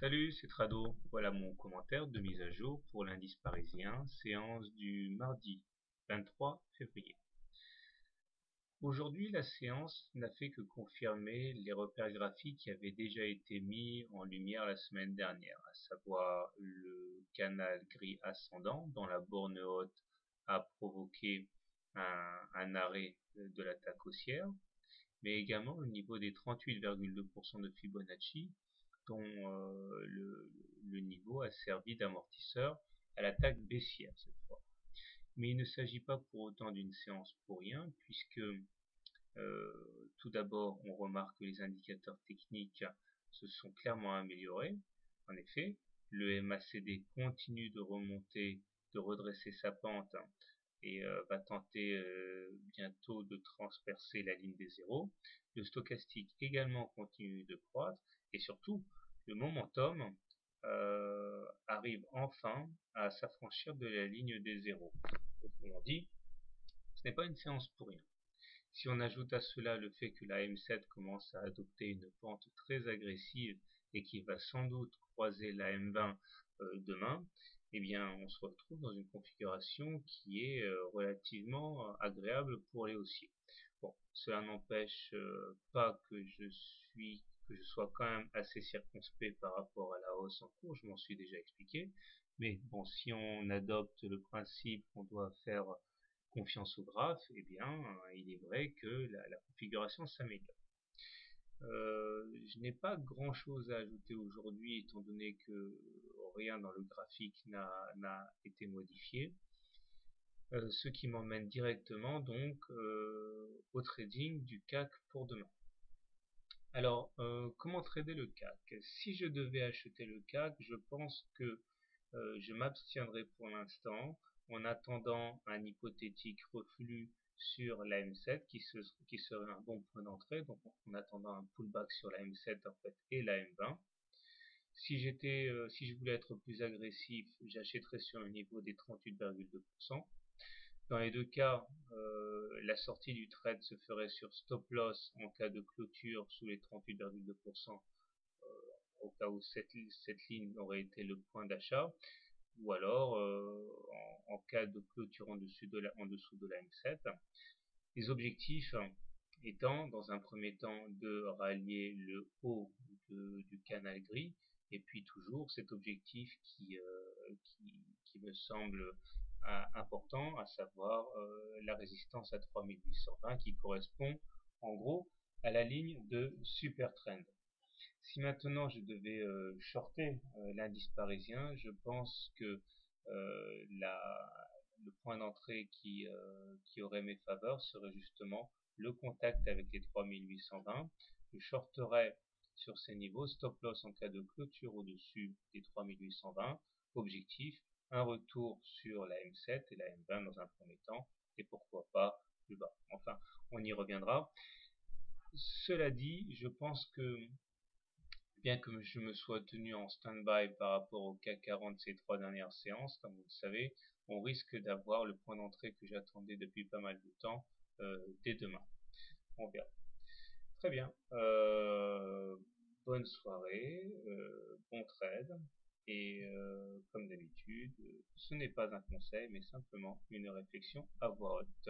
Salut, c'est Trado. Voilà mon commentaire de mise à jour pour l'indice parisien, séance du mardi 23 février. Aujourd'hui, la séance n'a fait que confirmer les repères graphiques qui avaient déjà été mis en lumière la semaine dernière, à savoir le canal gris ascendant dont la borne haute a provoqué un arrêt de l'attaque haussière, mais également au niveau des 38,2% de Fibonacci dont le niveau a servi d'amortisseur à l'attaque baissière cette fois. Mais il ne s'agit pas pour autant d'une séance pour rien, puisque tout d'abord on remarque que les indicateurs techniques se sont clairement améliorés. En effet, le MACD continue de remonter, de redresser sa pente et va tenter bientôt de transpercer la ligne des zéros. Le stochastique également continue de croître et surtout le momentum arrive enfin à s'affranchir de la ligne des zéros. Autrement dit, ce n'est pas une séance pour rien. Si on ajoute à cela le fait que la M7 commence à adopter une pente très agressive et qui va sans doute croiser la M20 demain, eh bien on se retrouve dans une configuration qui est relativement agréable pour les haussiers. Bon, cela n'empêche pas que je sois quand même assez circonspect par rapport à la hausse en cours, je m'en suis déjà expliqué, mais bon, si on adopte le principe qu'on doit faire confiance au graphe, eh bien, il est vrai que la configuration s'améliore. Je n'ai pas grand chose à ajouter aujourd'hui étant donné que rien dans le graphique n'a été modifié. Ce qui m'emmène directement donc au trading du CAC pour demain. Alors, comment trader le CAC? Si je devais acheter le CAC, je pense que je m'abstiendrai pour l'instant en attendant un hypothétique reflux sur la M7 qui serait un bon point d'entrée, donc en attendant un pullback sur la M7 en fait et la M20. Si je voulais être plus agressif, j'achèterais sur un niveau des 38,2%. Dans les deux cas, la sortie du trade se ferait sur stop loss en cas de clôture sous les 38,2%, au cas où cette ligne aurait été le point d'achat, ou alors en cas de clôture en dessous de la M7. Les objectifs étant dans un premier temps de rallier le haut du canal gris, et puis toujours cet objectif qui me semble important, à savoir la résistance à 3820 qui correspond en gros à la ligne de super trend. Si maintenant je devais shorter l'indice parisien, je pense que le point d'entrée qui aurait mes faveurs serait justement le contact avec les 3820. Je shorterais sur ces niveaux, stop loss en cas de clôture au-dessus des 3820, objectif, un retour sur la M7 et la M20 dans un premier temps, et pourquoi pas le bas. Enfin, on y reviendra. Cela dit, je pense que bien que je me sois tenu en stand-by par rapport au CAC 40 ces 3 dernières séances, comme vous le savez, on risque d'avoir le point d'entrée que j'attendais depuis pas mal de temps dès demain. On verra. Très bien. Bonne soirée, bon trade. Et comme d'habitude, ce n'est pas un conseil, mais simplement une réflexion à voix haute.